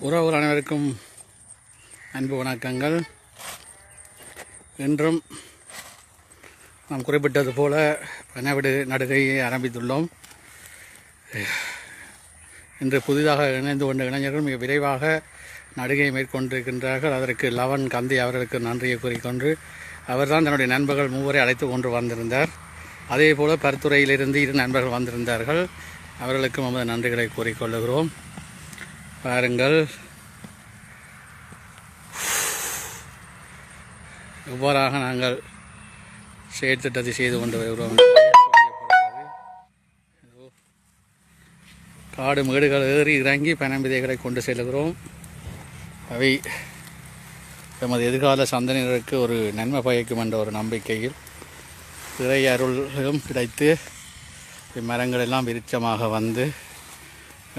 உறவுகள் அனைவருக்கும் அன்பு வணக்கங்கள். இன்றும் நாம் குறிப்பிட்டது போல பனைவிடு நடுகையை ஆரம்பித்துள்ளோம். இன்று புதிதாக இணைந்து கொண்ட இளைஞர்கள் மிக விரைவாக நடுகையை மேற்கொண்டிருக்கின்றார்கள். அதற்கு லவன் கந்தி அவர்களுக்கு நன்றியை கூறிக்கொண்டு அவர்தான் தன்னுடைய நண்பர்கள் மூவரை அழைத்து கொண்டு வந்திருந்தார். அதே போல் பருத்துறையிலிருந்து 2 நண்பர்கள் வந்திருந்தார்கள். அவர்களுக்கும் நமது நன்றிகளை கூறிக்கொள்ளுகிறோம். பாருங்கள், இவ்வாறாக நாங்கள் செயற்திட்டத்தை செய்து கொண்டு வருகிறோம். காடு மேடுகள் ஏறி இறங்கி பனம்பிதைகளை கொண்டு செல்கிறோம். அவை எமது எதிர்கால சந்ததியினருக்கு ஒரு நன்மை பயக்கும் என்ற ஒரு நம்பிக்கையில் இறை அருளும் கிடைத்து இம்மரங்கள் எல்லாம் விருட்சமாக வந்து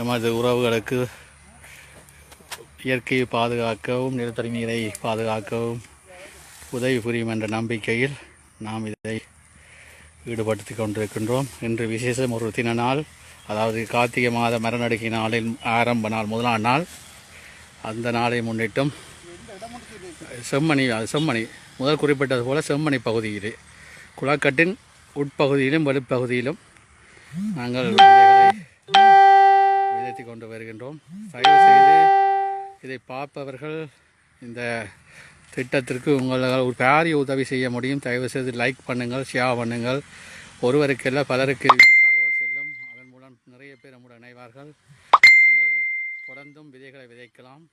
எமது உறவுகளுக்கு இயற்கையை பாதுகாக்கவும் நிலத்தடி நீரை பாதுகாக்கவும் உதவி புரியும் என்ற நம்பிக்கையில் நாம் இதை ஈடுபடுத்தி கொண்டிருக்கின்றோம். இன்று விசேஷம் ஒரு தின நாள், அதாவது கார்த்திகை மாத மரநடுகை நாளில் ஆரம்ப நாள், முதலாம் நாள். அந்த நாளை முன்னிட்டும் செம்மணி முதல் குறிப்பிட்டது போல செம்மணி பகுதியிலே குளக்கட்டின் உட்பகுதியிலும் வெளிப்பகுதியிலும் நாங்கள் விதைத்து கொண்டு வருகின்றோம். தயவு செய்து இதை பார்ப்பவர்கள் இந்த திட்டத்திற்கு உங்களால் ஒரு பாரிய உதவி செய்ய முடியும். தயவு செய்து லைக் பண்ணுங்கள், ஷேர் பண்ணுங்கள். ஒருவருக்கெல்லாம் பலருக்கு தகவல் செல்லும். அதன் மூலம் நிறைய பேர் நம்முடன் இணைவார்கள். நாங்கள் தொடர்ந்தும் விதைகளை விதைக்கலாம்.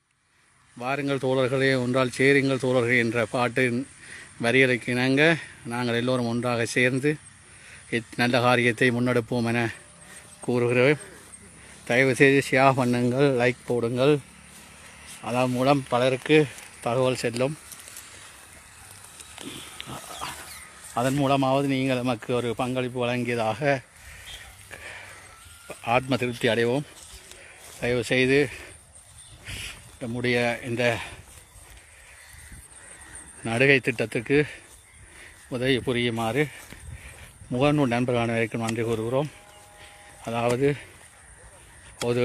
வாருங்கள் தோழர்களே, ஒன்றால் சேருங்கள் தோழர்களே என்ற பாட்டின் வரிகளுக்கு இணங்க நாங்கள் எல்லோரும் ஒன்றாக சேர்ந்து நல்ல காரியத்தை முன்னெடுப்போம் என கூறுகிறேன். தயவு செய்து ஷேர் பண்ணுங்கள், லைக் போடுங்கள். அதன் மூலம் பலருக்கு தகவல் செல்லும். அதன் மூலமாவது நீங்கள் நமக்கு ஒரு பங்களிப்பு வழங்கியதாக ஆத்ம திருப்தி அடைவோம். தயவு செய்து நம்முடைய இந்த நடுகை திட்டத்துக்கு உதவி புரியுமாறு முகநூல் நண்பர்கள் அனைவருக்கும் நன்றி கூறுகிறோம். அதாவது ஒரு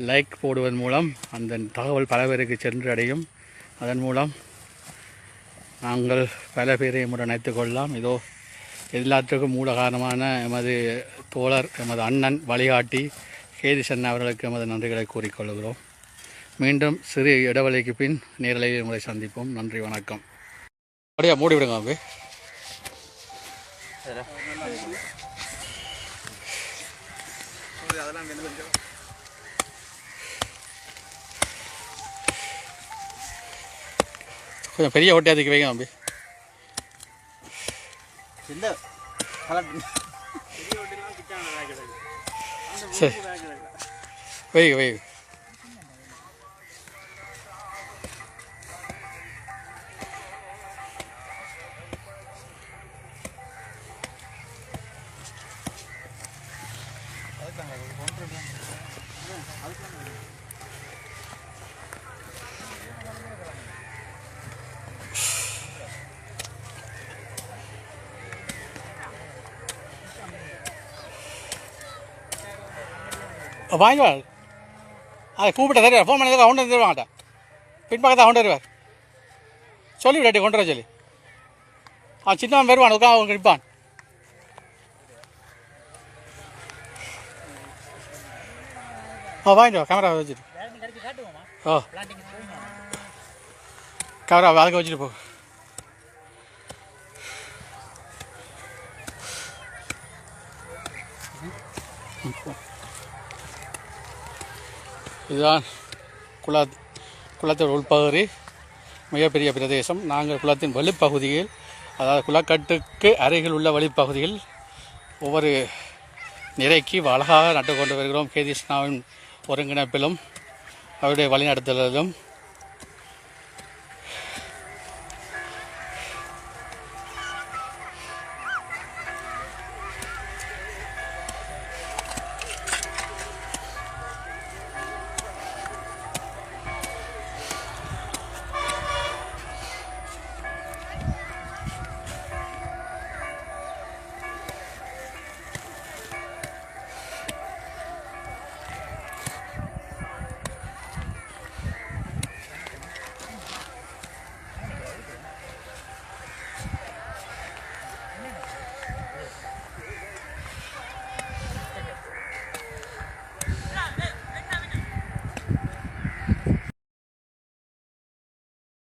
லைக் போடுவதன் மூலம் அந்த தகவல் பல பேருக்கு சென்று அடையும். அதன் மூலம் நாங்கள் பல பேரை இணைத்து கொள்ளலாம். இதோ எல்லாத்துக்கும் மூல காரணமான எமது தோழர், எமது அண்ணன், வழிகாட்டி கேதிசன் அவர்களுக்கு எமது நன்றிகளை கூறிக்கொள்கிறோம். மீண்டும் சிறு இடைவெளிக்கு பின் நேரலையில் உங்களை சந்திப்போம். நன்றி, வணக்கம். அப்படியே மூடிவிடுங்க. அப்படி கொஞ்சம் பெரிய ஒட்டியாதுக்கு வைங்க தம்பி. சரி, வைங்க வைங்க. வாங்கிவாள் அதை கூப்பிட்ட தருவார். ஃபோன் பண்ணி கொண்டு வந்து தருவாங்கட்ட பின்பக்கத்தை கொண்டு வருவார். சொல்லி விடாட்டி கொண்டு வர சொல்லி அவன் சின்னவன் வருவான். அவங்க நிற்பான். வாங்கிட்டு வா, கேமரா வச்சுட்டு. கேமரா அதுக்கு வச்சுட்டு போ. இதுதான் குளத்தின் உள்பகுதி, மிகப்பெரிய பிரதேசம். நாங்கள் குளத்தின் வெளிப்பகுதியில், அதாவது குளக்கட்டுக்கு அருகில் உள்ள வெளிப்பகுதியில் ஒவ்வொரு நிறைக்கு அழகாக நட்டு கொண்டு வருகிறோம். கேதிஷ்ணாவின் ஒருங்கிணைப்பிலும் அவருடைய வழிநடத்தலிலும்